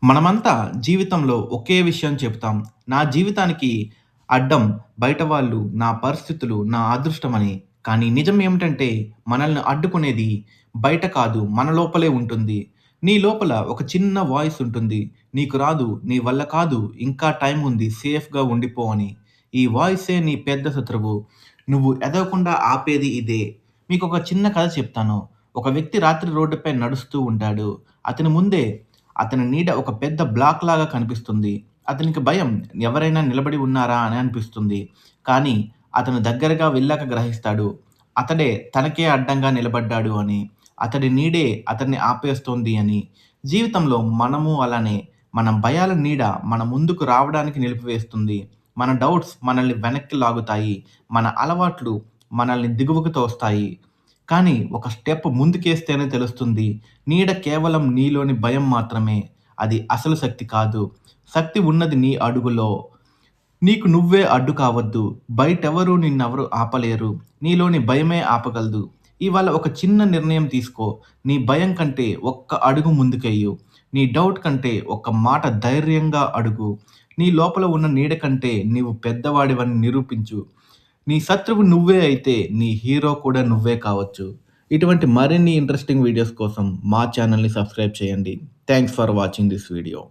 మనమంతా జీవితంలో ఒకే విషయం చెప్తాం. నా జీవితానికి అడ్డం బయట వాళ్ళు, నా పరిస్థితులు, నా అదృష్టమని. కానీ నిజం ఏమిటంటే మనల్ని అడ్డుకునేది బయట కాదు, మన లోపలే ఉంటుంది. నీ లోపల ఒక చిన్న వాయిస్ ఉంటుంది. నీకు రాదు, నీ వల్ల కాదు, ఇంకా టైం ఉంది, సేఫ్‌గా ఉండిపో అని. ఈ వాయిసే నీ పెద్ద శత్రువు. నువ్వు ఎదగకుండా ఆపేది ఇదే. మీకొక చిన్న కథ చెప్తాను. ఒక వ్యక్తి రాత్రి రోడ్డుపై నడుస్తూ ఉంటాడు. అతని ముందే అతని నీడ ఒక పెద్ద బ్లాక్ లాగా కనిపిస్తుంది. అతనికి భయం, ఎవరైనా నిలబడి ఉన్నారా అని అనిపిస్తుంది. కానీ అతను దగ్గరగా వెళ్ళాక గ్రహిస్తాడు. అతడే తనకే అడ్డంగా నిలబడ్డాడు అని. అతడి నీడే అతన్ని ఆపేస్తోంది అని. జీవితంలో మనము అలానే. మన భయాల నీడ మన ముందుకు రావడానికి నిలిపివేస్తుంది. మన డౌట్స్ మనల్ని వెనక్కి లాగుతాయి. మన అలవాట్లు మనల్ని దిగువకు తోస్తాయి. కానీ ఒక స్టెప్ ముందుకేస్తేనే తెలుస్తుంది. నీడ కేవలం నీలోని భయం మాత్రమే. అది అసలు శక్తి కాదు. శక్తి ఉన్నది నీ అడుగులో. నీకు నువ్వే అడ్డు కావద్దు. బయటెవరు నిన్నెవరు ఆపలేరు. నీలోని భయమే ఆపగలదు. ఇవాళ ఒక చిన్న నిర్ణయం తీసుకో. నీ భయం కంటే ఒక్క అడుగు ముందుకెయ్యు. నీ డౌట్ కంటే ఒక్క మాట ధైర్యంగా అడుగు. నీ లోపల ఉన్న నీడ కంటే నీవు పెద్దవాడివని నిరూపించు. నీ శత్రువు నువ్వే అయితే నీ హీరో కూడా నువ్వే కావచ్చు. ఇటువంటి మరిన్ని ఇంట్రెస్టింగ్ వీడియోస్ కోసం మా ఛానల్‌ని సబ్స్క్రైబ్ చేయండి. Thanks for watching this video.